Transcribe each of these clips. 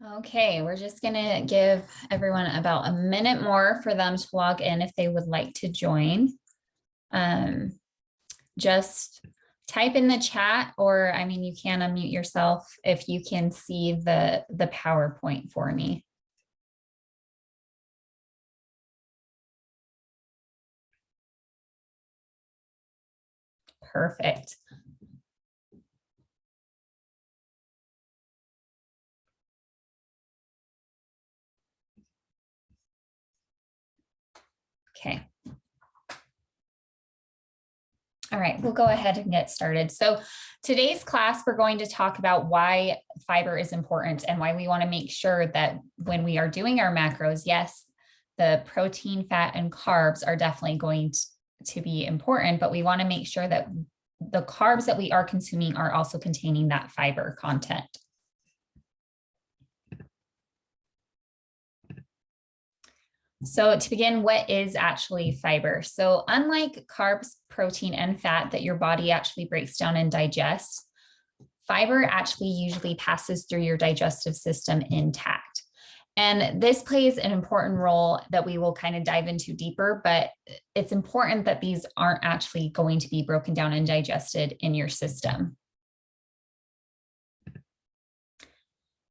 Okay, we're just going to give everyone about a minute more for them to log in if they would like to join. Just type in the chat, or I mean, you can unmute yourself if you can see the PowerPoint for me. Perfect. Okay. All right, we'll go ahead and get started. So today's class, we're going to talk about why fiber is important and why we want to make sure that when we are doing our macros, yes, the protein, fat, and carbs are definitely going to be important, but we want to make sure that the carbs that we are consuming are also containing that fiber content. So to begin, what is actually fiber? So unlike carbs, protein, and fat that your body actually breaks down and digests, fiber actually usually passes through your digestive system intact. And this plays an important role that we will kind of dive into deeper, but it's important that these aren't actually going to be broken down and digested in your system.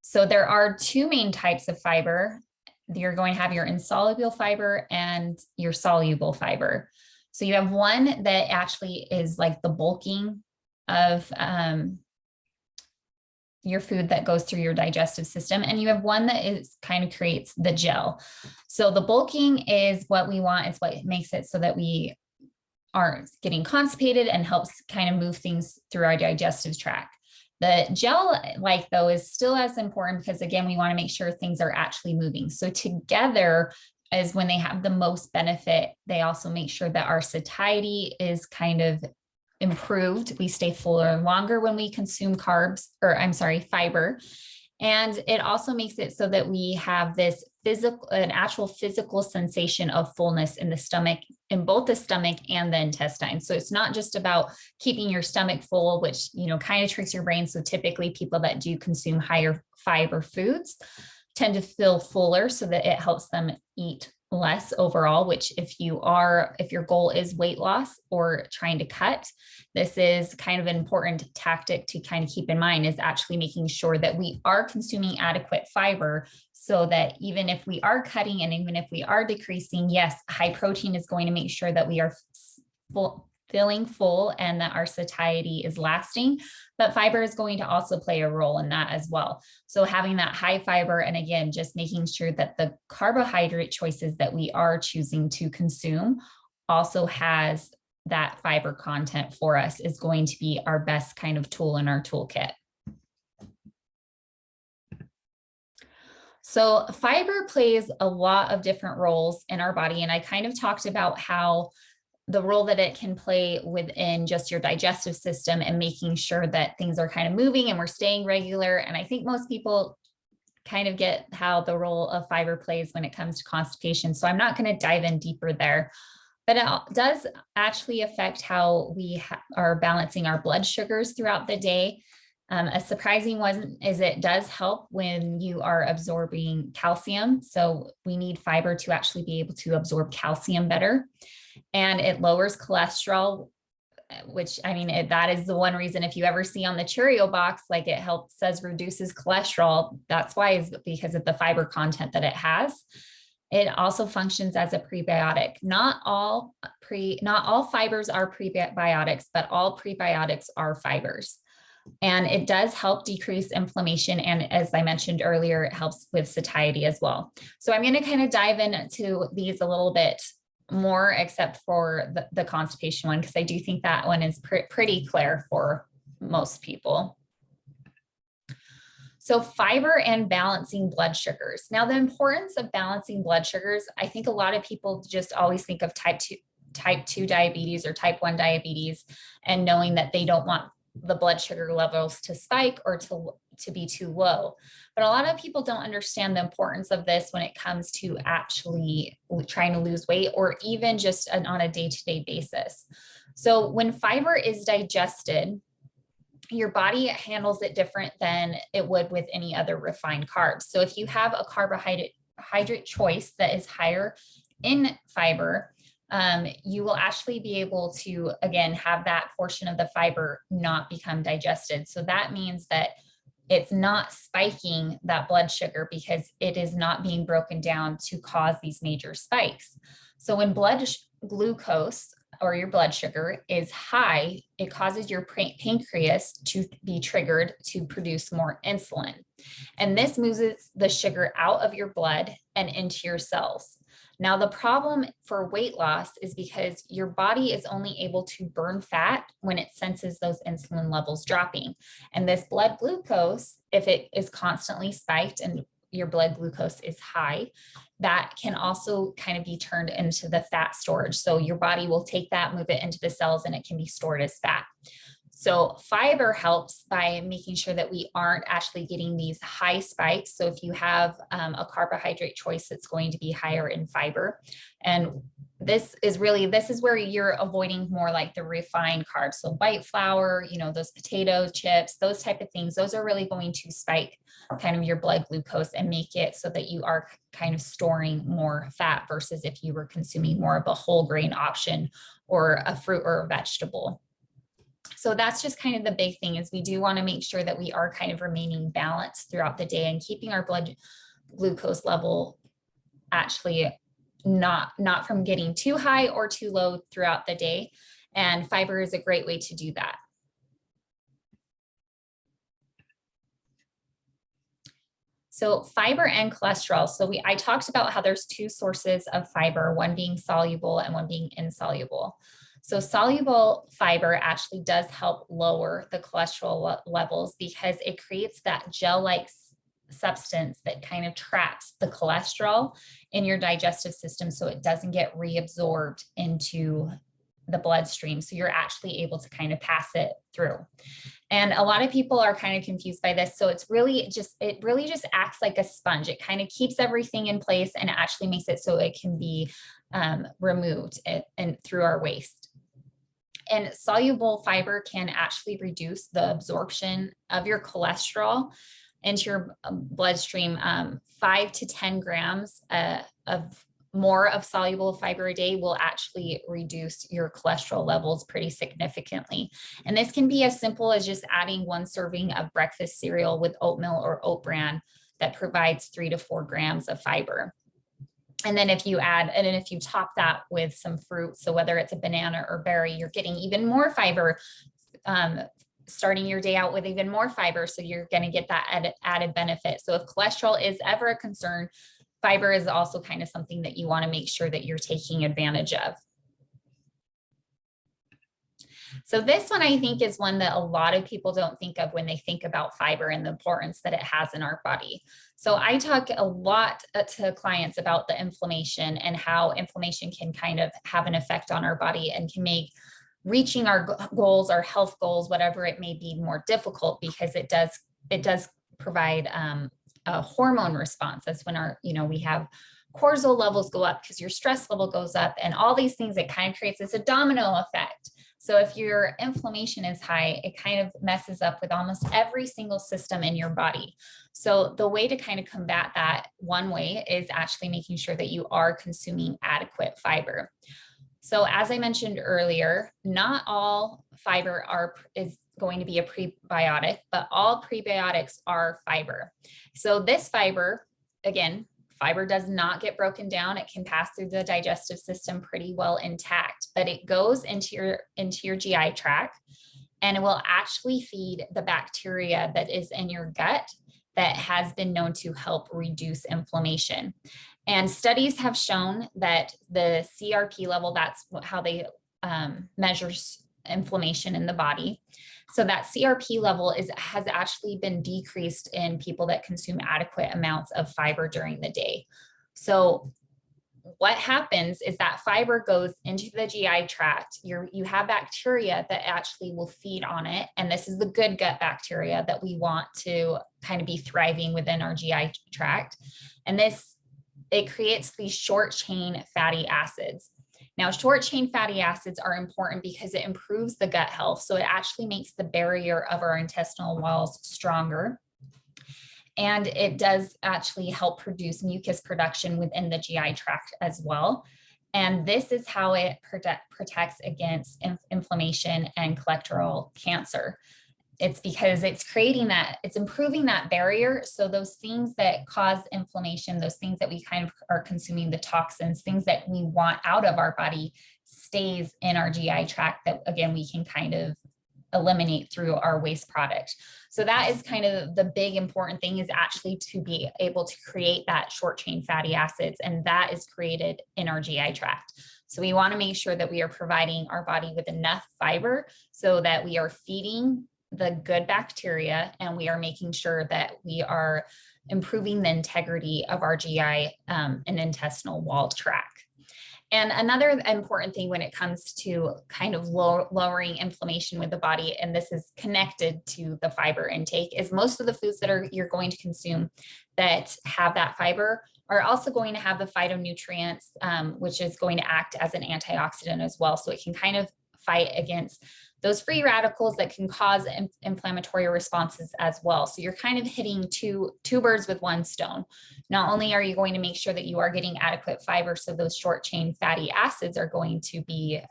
So there are two main types of fiber. You're going to have your insoluble fiber and your soluble fiber. So you have one that actually is like the bulking of your food that goes through your digestive system. And you have one that is kind of creates the gel. So the bulking is what we want. It's what makes it so that we aren't getting constipated and helps kind of move things through our digestive tract. The gel-like though is still as important because again, we want to make sure things are actually moving. So together is when they have the most benefit. They also make sure that our satiety is kind of improved. We stay fuller longer when we consume fiber. And it also makes it so that we have this an actual physical sensation of fullness in the stomach, in both the stomach and the intestine. So it's not just about keeping your stomach full, which, kind of tricks your brain. So typically people that do consume higher fiber foods tend to feel fuller so that it helps them eat less overall, which if your goal is weight loss or trying to cut, this is kind of an important tactic to kind of keep in mind, is actually making sure that we are consuming adequate fiber so that even if we are cutting and even if we are decreasing, yes, high protein is going to make sure that we are feeling full and that our satiety is lasting, but fiber is going to also play a role in that as well. So having that high fiber, and again, just making sure that the carbohydrate choices that we are choosing to consume also has that fiber content for us, is going to be our best kind of tool in our toolkit. So fiber plays a lot of different roles in our body. And I kind of talked about how the role that it can play within just your digestive system and making sure that things are kind of moving and we're staying regular. And I think most people kind of get how the role of fiber plays when it comes to constipation. So I'm not going to dive in deeper there, but it does actually affect how we are balancing our blood sugars throughout the day. A surprising one is it does help when you are absorbing calcium. So we need fiber to actually be able to absorb calcium better. And it lowers cholesterol, which that is the one reason if you ever see on the Cheerio box, like it says reduces cholesterol, that's why, is because of the fiber content that it has. It also functions as a prebiotic. Not all fibers are prebiotics, but all prebiotics are fibers. And it does help decrease inflammation. And as I mentioned earlier, it helps with satiety as well. So I'm going to kind of dive into these a little bit more, except for the constipation one, because I do think that one is pretty clear for most people. So fiber and balancing blood sugars. Now, the importance of balancing blood sugars, I think a lot of people just always think of type 2 diabetes or type 1 diabetes, and knowing that they don't want the blood sugar levels to spike or to be too low. But a lot of people don't understand the importance of this when it comes to actually trying to lose weight or even just on a day-to-day basis. So when fiber is digested, your body handles it different than it would with any other refined carbs. So if you have a carbohydrate choice that is higher in fiber, you will actually be able to, again, have that portion of the fiber not become digested. So that means that it's not spiking that blood sugar because it is not being broken down to cause these major spikes. So when glucose or your blood sugar is high, it causes your pancreas to be triggered to produce more insulin. And this moves the sugar out of your blood and into your cells. Now, the problem for weight loss is because your body is only able to burn fat when it senses those insulin levels dropping. And this blood glucose, if it is constantly spiked and your blood glucose is high, that can also kind of be turned into the fat storage. So your body will take that, move it into the cells, and it can be stored as fat. So fiber helps by making sure that we aren't actually getting these high spikes. So if you have a carbohydrate choice that's going to be higher in fiber, and this is where you're avoiding more like the refined carbs. So white flour, those potato chips, those type of things, those are really going to spike kind of your blood glucose and make it so that you are kind of storing more fat versus if you were consuming more of a whole grain option or a fruit or a vegetable. So that's just kind of the big thing, is we do want to make sure that we are kind of remaining balanced throughout the day and keeping our blood glucose level actually not from getting too high or too low throughout the day. And fiber is a great way to do that. So fiber and cholesterol. So I talked about how there's two sources of fiber, one being soluble and one being insoluble. So soluble fiber actually does help lower the cholesterol levels because it creates that gel-like substance that kind of traps the cholesterol in your digestive system so it doesn't get reabsorbed into the bloodstream. So you're actually able to kind of pass it through. And a lot of people are kind of confused by this. So it really just acts like a sponge. It kind of keeps everything in place and actually makes it so it can be removed and through our waste. And soluble fiber can actually reduce the absorption of your cholesterol into your bloodstream. 5 to 10 grams of more of soluble fiber a day will actually reduce your cholesterol levels pretty significantly. And this can be as simple as just adding 1 serving of breakfast cereal with oatmeal or oat bran that provides 3 to 4 grams of fiber. And then if you top that with some fruit, so whether it's a banana or berry, you're getting even more fiber, starting your day out with even more fiber. So you're going to get that added benefit. So if cholesterol is ever a concern, fiber is also kind of something that you want to make sure that you're taking advantage of. So this one, I think, is one that a lot of people don't think of when they think about fiber and the importance that it has in our body. So I talk a lot to clients about the inflammation and how inflammation can kind of have an effect on our body and can make reaching our goals, our health goals, whatever it may be, more difficult because it does provide a hormone response. That's when we have cortisol levels go up because your stress level goes up, and all these things, it kind of creates this domino effect. So if your inflammation is high, it kind of messes up with almost every single system in your body. So the way to kind of combat that, one way, is actually making sure that you are consuming adequate fiber. So as I mentioned earlier, not all fiber is going to be a prebiotic, but all prebiotics are fiber. So this fiber, again, fiber does not get broken down. It can pass through the digestive system pretty well intact, but it goes into your GI tract, and it will actually feed the bacteria that is in your gut that has been known to help reduce inflammation. And studies have shown that the CRP level, that's how they measure inflammation in the body. So that CRP level has actually been decreased in people that consume adequate amounts of fiber during the day. So what happens is that fiber goes into the GI tract. You have bacteria that actually will feed on it. And this is the good gut bacteria that we want to kind of be thriving within our GI tract. And it creates these short chain fatty acids. Now, short chain fatty acids are important because it improves the gut health. So it actually makes the barrier of our intestinal walls stronger. And it does actually help produce mucus production within the GI tract as well. And this is how it protects against inflammation and colorectal cancer. It's because it's creating that, it's improving that barrier. So those things that cause inflammation, those things that we kind of are consuming, the toxins, things that we want out of our body, stays in our GI tract, that again, we can kind of eliminate through our waste product. So that is kind of the big important thing, is actually to be able to create that short chain fatty acids, and that is created in our GI tract. So we want to make sure that we are providing our body with enough fiber so that we are feeding the good bacteria, and we are making sure that we are improving the integrity of our GI and intestinal wall tract. And another important thing when it comes to kind of lowering inflammation with the body, and this is connected to the fiber intake, is most of the foods that you're going to consume that have that fiber are also going to have the phytonutrients, which is going to act as an antioxidant as well. So it can kind of fight against those free radicals that can cause inflammatory responses as well. So you're kind of hitting two birds with one stone. Not only are you going to make sure that you are getting adequate fiber, so those short chain fatty acids are going to be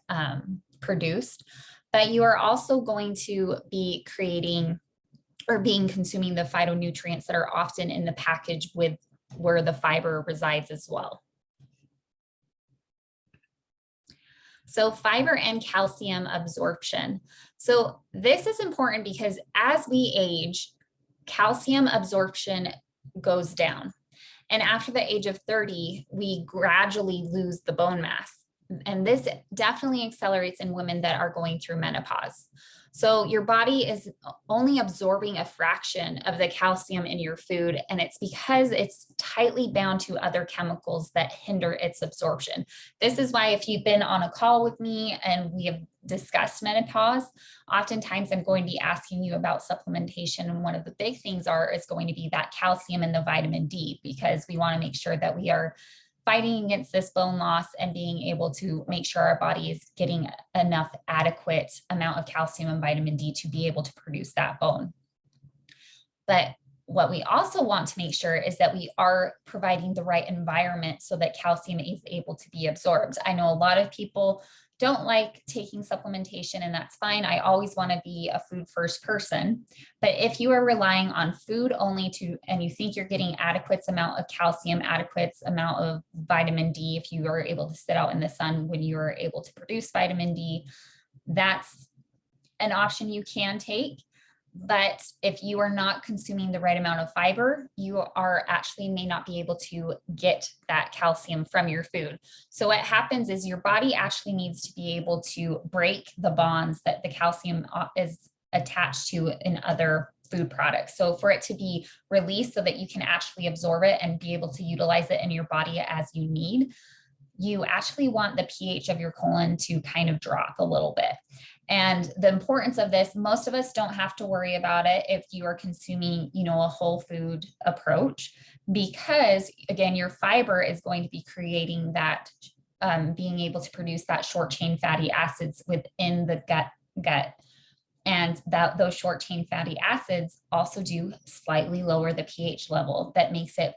produced, but you are also going to be creating or consuming the phytonutrients that are often in the package with where the fiber resides as well. So fiber and calcium absorption. So this is important because as we age, calcium absorption goes down. And after the age of 30, we gradually lose the bone mass. And this definitely accelerates in women that are going through menopause. So your body is only absorbing a fraction of the calcium in your food, and it's because it's tightly bound to other chemicals that hinder its absorption. This is why if you've been on a call with me and we have discussed menopause, oftentimes I'm going to be asking you about supplementation. And one of the big things is going to be that calcium and the vitamin D, because we want to make sure that we are fighting against this bone loss and being able to make sure our body is getting enough adequate amount of calcium and vitamin D to be able to produce that bone. But what we also want to make sure is that we are providing the right environment so that calcium is able to be absorbed. I know a lot of people don't like taking supplementation, and that's fine. I always want to be a food first person. But if you are relying on food only and you think you're getting adequate amount of calcium, adequate amount of vitamin D, if you are able to sit out in the sun when you are able to produce vitamin D, that's an option you can take. But if you are not consuming the right amount of fiber, you are actually may not be able to get that calcium from your food. So what happens is your body actually needs to be able to break the bonds that the calcium is attached to in other food products. So for it to be released so that you can actually absorb it and be able to utilize it in your body as you need, you actually want the pH of your colon to kind of drop a little bit. And the importance of this, most of us don't have to worry about it if you are consuming, a whole food approach, because again, your fiber is going to be creating that, being able to produce that short chain fatty acids within the gut. And those short chain fatty acids also do slightly lower the pH level. That makes it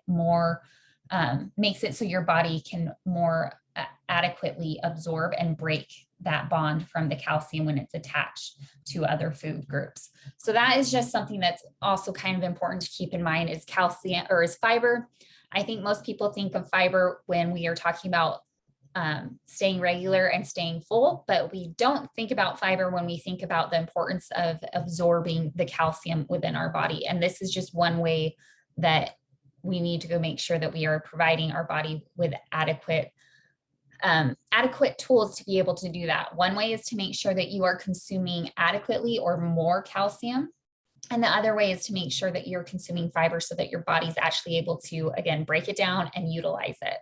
so your body can more adequately absorb and break that bond from the calcium when it's attached to other food groups. So that is just something that's also kind of important to keep in mind, is calcium or is fiber. I think most people think of fiber when we are talking about staying regular and staying full, but we don't think about fiber when we think about the importance of absorbing the calcium within our body. And this is just one way that we need to go make sure that we are providing our body with adequate tools to be able to do that. One way is to make sure that you are consuming adequately or more calcium. And the other way is to make sure that you're consuming fiber so that your body's actually able to, again, break it down and utilize it.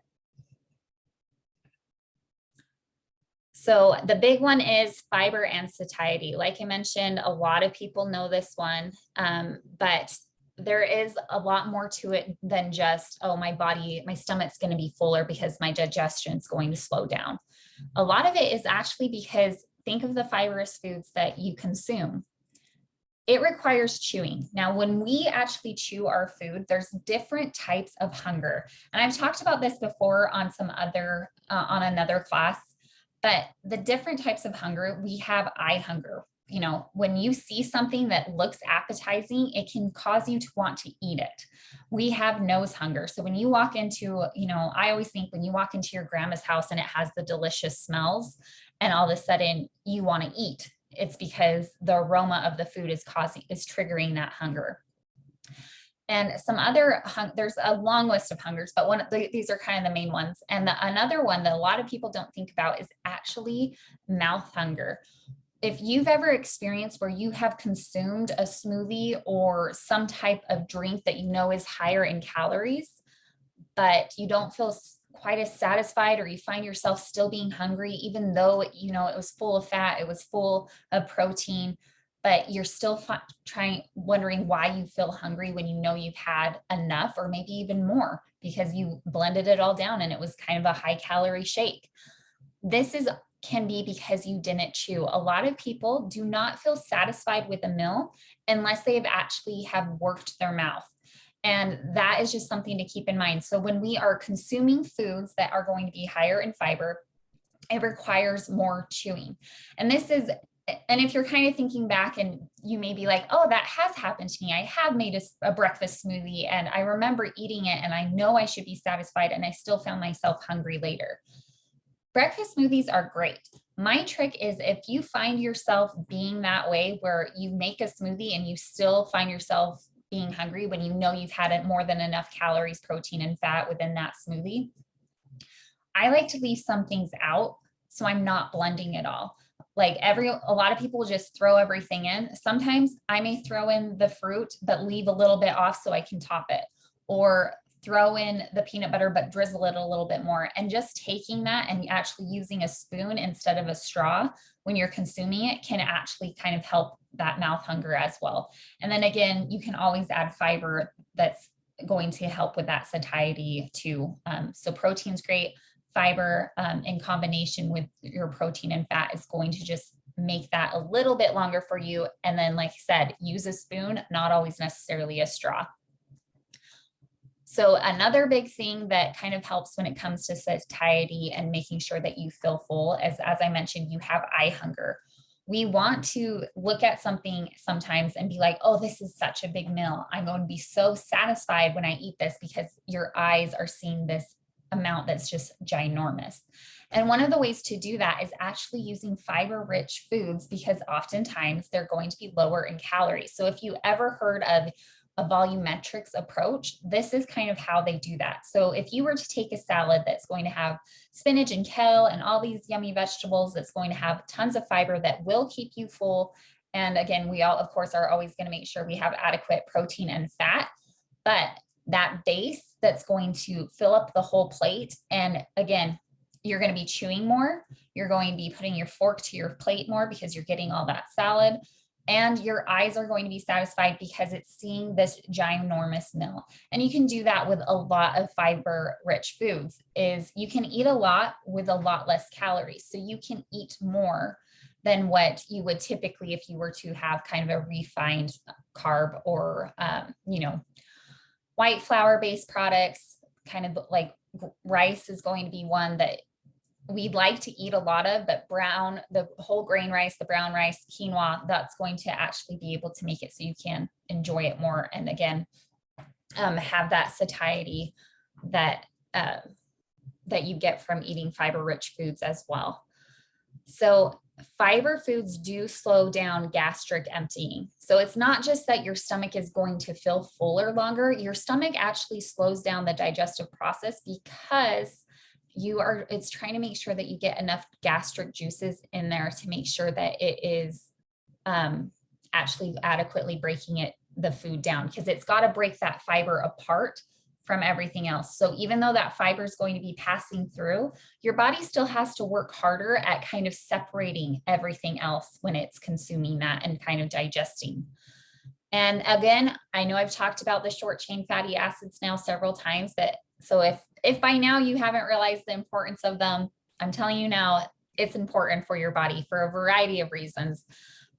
So the big one is fiber and satiety. Like I mentioned, a lot of people know this one, but there is a lot more to it than just, oh, my stomach's going to be fuller because my digestion is going to slow down. A lot of it is actually because think of the fibrous foods that you consume. It requires chewing. Now, when we actually chew our food, there's different types of hunger. And I've talked about this before on on another class, but the different types of hunger, we have eye hunger. You know, when you see something that looks appetizing, it can cause you to want to eat it. We have nose hunger. So when you walk into, I always think when you walk into your grandma's house and it has the delicious smells, and all of a sudden you want to eat, it's because the aroma of the food is triggering that hunger. And there's a long list of hungers, but these are kind of the main ones. And another one that a lot of people don't think about is actually mouth hunger. If you've ever experienced where you have consumed a smoothie or some type of drink that you know is higher in calories, but you don't feel quite as satisfied, or you find yourself still being hungry, even though, it was full of fat, it was full of protein, but you're still wondering why you feel hungry when you know you've had enough, or maybe even more because you blended it all down and it was kind of a high calorie shake. Can be because you didn't chew. A lot of people do not feel satisfied with a meal unless they've actually have worked their mouth. And that is just something to keep in mind. So when we are consuming foods that are going to be higher in fiber, it requires more chewing. And if you're kind of thinking back and you may be like, oh, that has happened to me. I have made a breakfast smoothie and I remember eating it and I know I should be satisfied and I still found myself hungry later. Breakfast smoothies are great. My trick is if you find yourself being that way, where you make a smoothie and you still find yourself being hungry when you know you've had more than enough calories, protein, and fat within that smoothie, I like to leave some things out so I'm not blending it all. A lot of people just throw everything in. Sometimes I may throw in the fruit, but leave a little bit off so I can top it, or throw in the peanut butter, but drizzle it a little bit more. And just taking that and actually using a spoon instead of a straw when you're consuming it can actually kind of help that mouth hunger as well. And then again, you can always add fiber that's going to help with that satiety too. So protein's great. Fiber in combination with your protein and fat is going to just make that a little bit longer for you. And then, like I said, use a spoon, not always necessarily a straw. So another big thing that kind of helps when it comes to satiety and making sure that you feel full is, as I mentioned, you have eye hunger. We want to look at something sometimes and be like, oh, this is such a big meal. I'm going to be so satisfied when I eat this, because your eyes are seeing this amount that's just ginormous. And one of the ways to do that is actually using fiber-rich foods, because oftentimes they're going to be lower in calories. So if you ever heard of a volumetrics approach, this is kind of how they do that. So if you were to take a salad that's going to have spinach and kale and all these yummy vegetables, that's going to have tons of fiber that will keep you full. And again, we all, of course, are always going to make sure we have adequate protein and fat, but that base that's going to fill up the whole plate. And again, you're going to be chewing more. You're going to be putting your fork to your plate more because you're getting all that salad. And your eyes are going to be satisfied because it's seeing this ginormous meal. And you can do that with a lot of fiber-rich foods. Is you can eat a lot with a lot less calories. So you can eat more than what you would typically if you were to have kind of a refined carb or, white flour-based products. Kind of like rice is going to be one that we'd like to eat a lot of, but the whole grain rice, the brown rice, quinoa, that's going to actually be able to make it so you can enjoy it more. And again, have that satiety that you get from eating fiber-rich foods as well. So fiber foods do slow down gastric emptying. So it's not just that your stomach is going to feel fuller longer. Your stomach actually slows down the digestive process because it's trying to make sure that you get enough gastric juices in there to make sure that it is actually adequately breaking the food down, because it's got to break that fiber apart from everything else. So even though that fiber is going to be passing through, your body still has to work harder at kind of separating everything else when it's consuming that and kind of digesting. And again, I know I've talked about the short chain fatty acids now several times, but so if by now you haven't realized the importance of them, I'm telling you now, it's important for your body for a variety of reasons.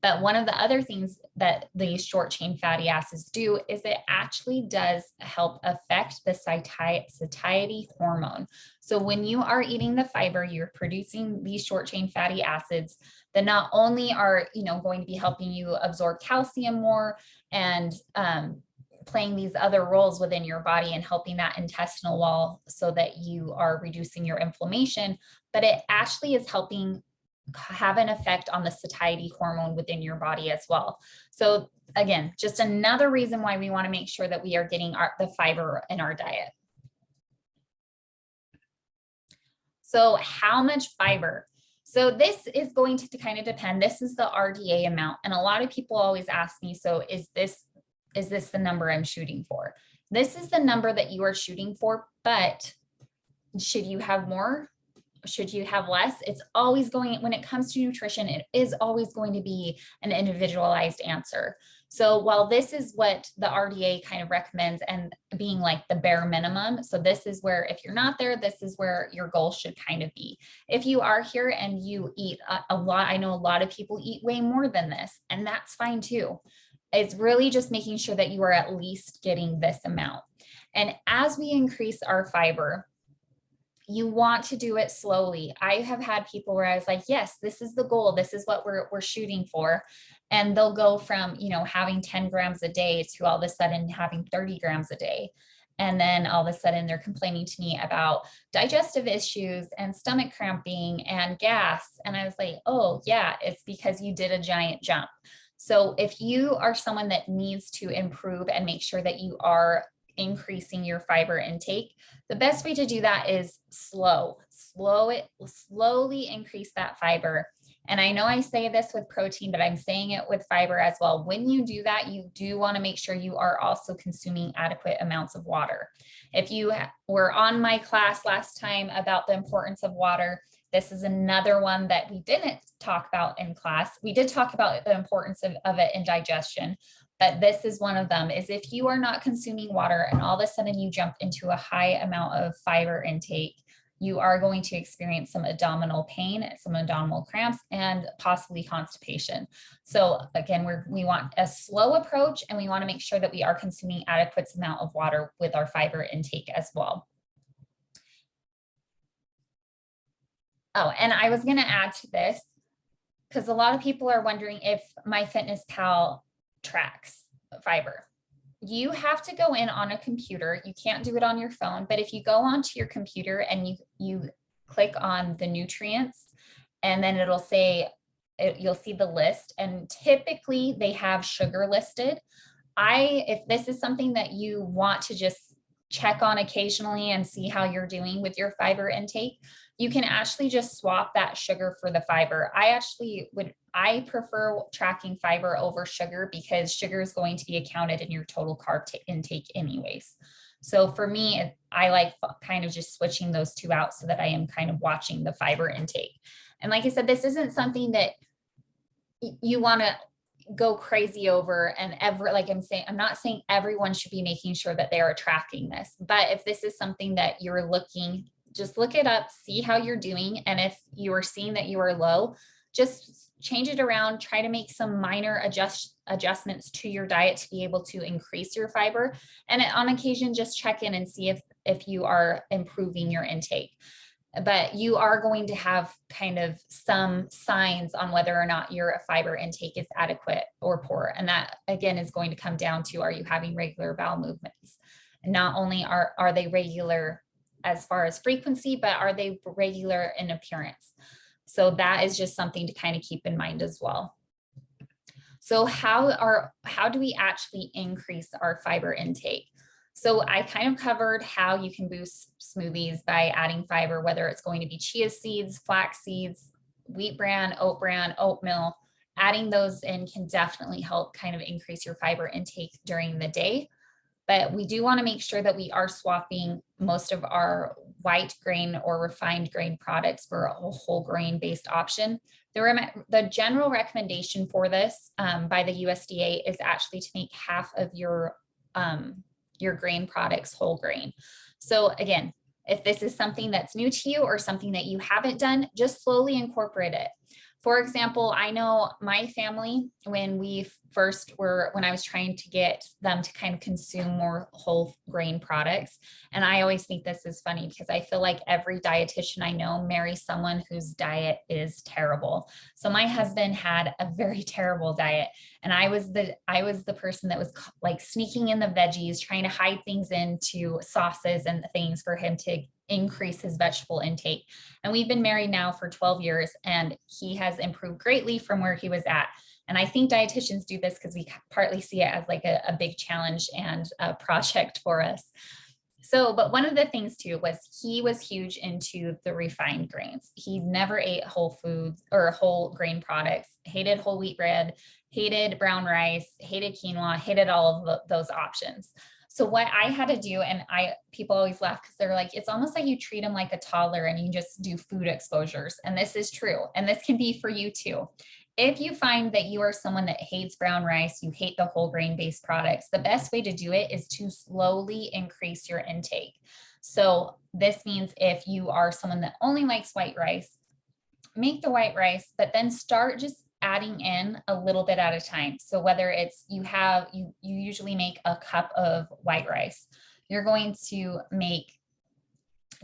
But one of the other things that these short chain fatty acids do is it actually does help affect the satiety hormone. So when you are eating the fiber, you're producing these short chain fatty acids that not only are, going to be helping you absorb calcium more and playing these other roles within your body and helping that intestinal wall so that you are reducing your inflammation, but it actually is helping have an effect on the satiety hormone within your body as well. So again, just another reason why we want to make sure that we are getting the fiber in our diet. So how much fiber? So this is going to kind of depend. This is the RDA amount. And a lot of people always ask me, so is this the number I'm shooting for? This is the number that you are shooting for, but should you have more? Should you have less? It's always going, when it comes to nutrition, it is always going to be an individualized answer. So while this is what the RDA kind of recommends and being like the bare minimum, so this is where if you're not there, this is where your goal should kind of be. If you are here and you eat a lot, I know a lot of people eat way more than this, and that's fine too. It's really just making sure that you are at least getting this amount. And as we increase our fiber, you want to do it slowly. I have had people where I was like, yes, this is the goal. This is what we're shooting for. And they'll go from, having 10 grams a day to all of a sudden having 30 grams a day. And then all of a sudden they're complaining to me about digestive issues and stomach cramping and gas. And I was like, oh yeah, it's because you did a giant jump. So if you are someone that needs to improve and make sure that you are increasing your fiber intake, the best way to do that is slowly increase that fiber. And I know I say this with protein, but I'm saying it with fiber as well. When you do that, you do want to make sure you are also consuming adequate amounts of water. If you were on my class last time about the importance of water, this is another one that we didn't talk about in class. We did talk about the importance of it in digestion, but this is one of them, is if you are not consuming water and all of a sudden you jump into a high amount of fiber intake, you are going to experience some abdominal pain, some abdominal cramps, and possibly constipation. So again, we want a slow approach, and we want to make sure that we are consuming adequate amount of water with our fiber intake as well. Oh, and I was going to add to this because a lot of people are wondering if MyFitnessPal tracks fiber. You have to go in on a computer. You can't do it on your phone, but if you go onto your computer and you click on the nutrients, and then it'll say, you'll see the list, and typically they have sugar listed. If this is something that you want to just check on occasionally and see how you're doing with your fiber intake, you can actually just swap that sugar for the fiber. I prefer tracking fiber over sugar because sugar is going to be accounted in your total carb intake anyways. So for me, I like kind of just switching those two out so that I am kind of watching the fiber intake. And like I said, this isn't something that you want to go crazy over and I'm not saying everyone should be making sure that they are tracking this, but if this is something that you're just look it up, see how you're doing. And if you are seeing that you are low, just change it around, try to make some minor adjustments to your diet to be able to increase your fiber. And on occasion, just check in and see if you are improving your intake. But you are going to have kind of some signs on whether or not your fiber intake is adequate or poor. And that again is going to come down to, are you having regular bowel movements? And not only are they regular as far as frequency, but are they regular in appearance? So that is just something to kind of keep in mind as well. So how do we actually increase our fiber intake? So I kind of covered how you can boost smoothies by adding fiber, whether it's going to be chia seeds, flax seeds, wheat bran, oatmeal. Adding those in can definitely help kind of increase your fiber intake during the day. But we do want to make sure that we are swapping most of our white grain or refined grain products for a whole grain based option. The general recommendation for this by the USDA is actually to make half of your grain products whole grain. So again, if this is something that's new to you or something that you haven't done, just slowly incorporate it. For example, I know my family, when I was trying to get them to kind of consume more whole grain products. And I always think this is funny because I feel like every dietitian I know marries someone whose diet is terrible. So my husband had a very terrible diet. And I was the person that was like sneaking in the veggies, trying to hide things into sauces and things for him to increase his vegetable intake. And we've been married now for 12 years and he has improved greatly from where he was at. And I think dietitians do this because we partly see it as like a big challenge and a project for us. So, but one of the things too was he was huge into the refined grains. He never ate whole foods or whole grain products, hated whole wheat bread, hated brown rice, hated quinoa, hated all of those options. So what I had to do, and people always laugh because they're like, it's almost like you treat them like a toddler and you just do food exposures. And this is true. And this can be for you too. If you find that you are someone that hates brown rice, you hate the whole grain based products, the best way to do it is to slowly increase your intake. So this means if you are someone that only likes white rice, make the white rice, but then start just adding in a little bit at a time. So whether it's you usually make a cup of white rice, you're going to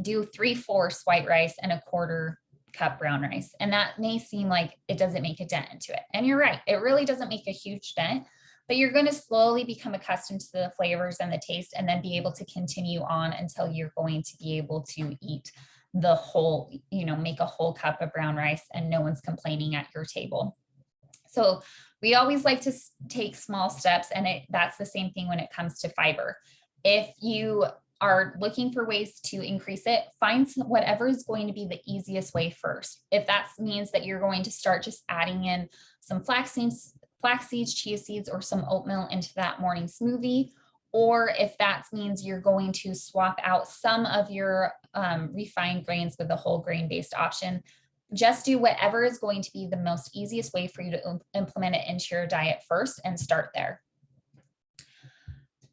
do 3/4 white rice and a 1/4 cup brown rice. And that may seem like it doesn't make a dent into it. And you're right, it really doesn't make a huge dent, but you're going to slowly become accustomed to the flavors and the taste and then be able to continue on until you're going to be able to eat the whole, make a whole cup of brown rice and no one's complaining at your table. So we always like to take small steps, and that's the same thing when it comes to fiber. If you are looking for ways to increase it, find whatever is going to be the easiest way first. If that means that you're going to start just adding in some flax seeds, chia seeds, or some oatmeal into that morning smoothie, or if that means you're going to swap out some of your refined grains with a whole grain based option, just do whatever is going to be the most easiest way for you to implement it into your diet first and start there.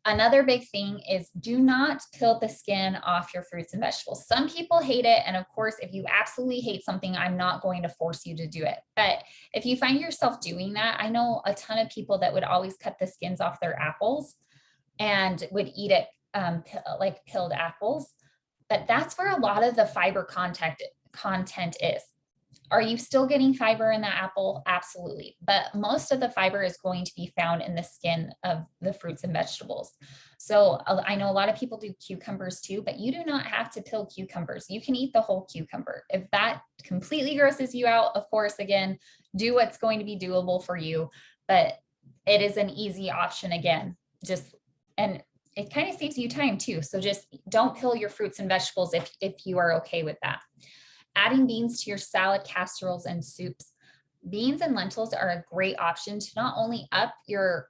Another big thing is do not peel the skin off your fruits and vegetables. Some people hate it. And of course, if you absolutely hate something, I'm not going to force you to do it. But if you find yourself doing that, I know a ton of people that would always cut the skins off their apples and would eat it like peeled apples. But that's where a lot of the fiber content is. Are you still getting fiber in that apple? Absolutely. But most of the fiber is going to be found in the skin of the fruits and vegetables. So I know a lot of people do cucumbers too, but you do not have to peel cucumbers. You can eat the whole cucumber. If that completely grosses you out, of course, again, do what's going to be doable for you, but it is an easy option again, and it kind of saves you time too. So just don't peel your fruits and vegetables if you are okay with that. Adding beans to your salad, casseroles, and soups. Beans and lentils are a great option to not only up your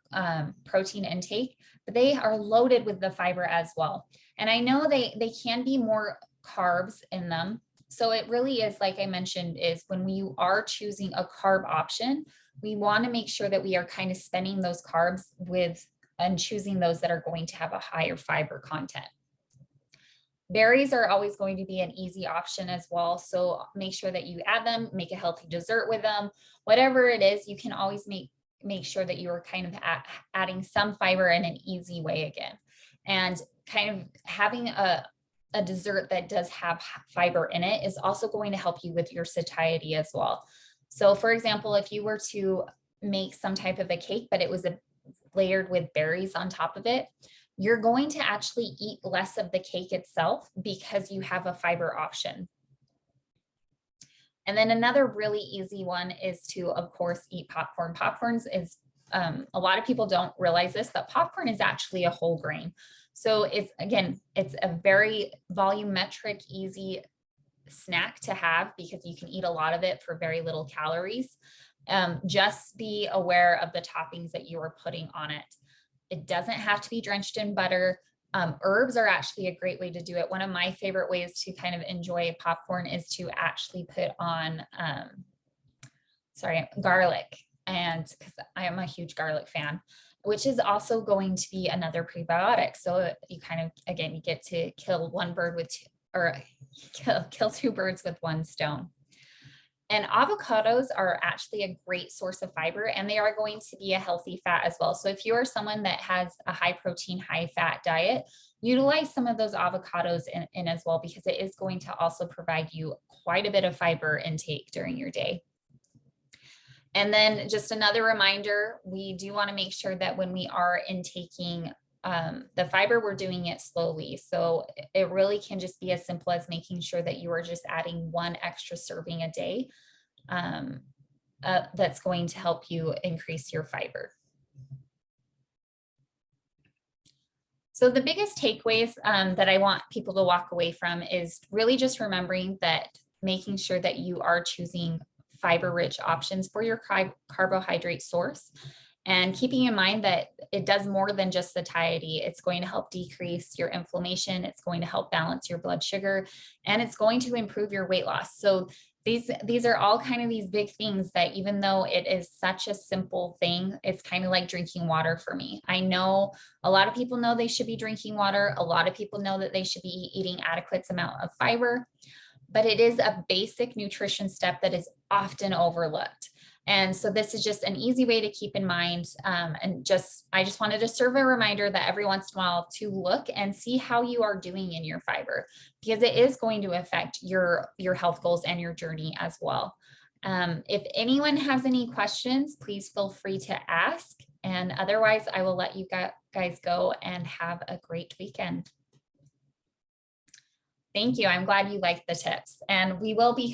protein intake, but they are loaded with the fiber as well. And I know they can be more carbs in them. So it really is, like I mentioned, is when you are choosing a carb option, we want to make sure that we are kind of spending those carbs and choosing those that are going to have a higher fiber content. Berries are always going to be an easy option as well. So make sure that you add them, make a healthy dessert with them, whatever it is, you can always make sure that you are kind of adding some fiber in an easy way again. And kind of having a dessert that does have fiber in it is also going to help you with your satiety as well. So for example, if you were to make some type of a cake, but it was layered with berries on top of it, you're going to actually eat less of the cake itself because you have a fiber option. And then another really easy one is to, of course, eat popcorn. Popcorns is, a lot of people don't realize this, but popcorn is actually a whole grain. So it's a very volumetric, easy snack to have because you can eat a lot of it for very little calories. Just be aware of the toppings that you are putting on it. It doesn't have to be drenched in butter. Herbs are actually a great way to do it. One of my favorite ways to kind of enjoy popcorn is to actually put on, garlic. And because I am a huge garlic fan, which is also going to be another prebiotic. So you kind of, again, you get to kill one bird with two, or kill two birds with one stone. And avocados are actually a great source of fiber, and they are going to be a healthy fat as well. So if you are someone that has a high protein, high fat diet, utilize some of those avocados in as well, because it is going to also provide you quite a bit of fiber intake during your day. And then just another reminder, we do want to make sure that when we are intaking the fiber, we're doing it slowly. So it really can just be as simple as making sure that you are just adding one extra serving a day. That's going to help you increase your fiber. So the biggest takeaways that I want people to walk away from is really just remembering that, making sure that you are choosing fiber-rich options for your carbohydrate source, and keeping in mind that it does more than just satiety. It's going to help decrease your inflammation. It's going to help balance your blood sugar, and it's going to improve your weight loss. So these are all kind of these big things that, even though it is such a simple thing, it's kind of like drinking water for me. I know a lot of people know they should be drinking water. A lot of people know that they should be eating adequate amount of fiber, but it is a basic nutrition step that is often overlooked. And so this is just an easy way to keep in mind. I just wanted to serve a reminder that every once in a while to look and see how you are doing in your fiber, because it is going to affect your health goals and your journey as well. If anyone has any questions, please feel free to ask. And otherwise, I will let you guys go and have a great weekend. Thank you. I'm glad you liked the tips. And we will be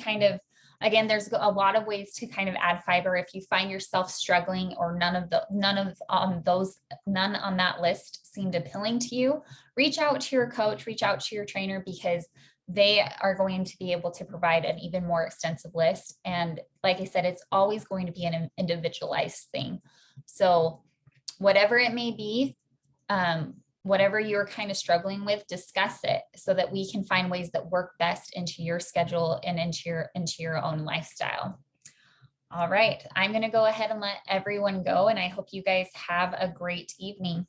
again, there's a lot of ways to kind of add fiber. If you find yourself struggling, or none on that list seemed appealing to you, reach out to your coach, reach out to your trainer, because they are going to be able to provide an even more extensive list. And like I said, it's always going to be an individualized thing. So whatever it may be, whatever you're kind of struggling with, discuss it so that we can find ways that work best into your schedule and into your own lifestyle. All right, I'm going to go ahead and let everyone go, and I hope you guys have a great evening.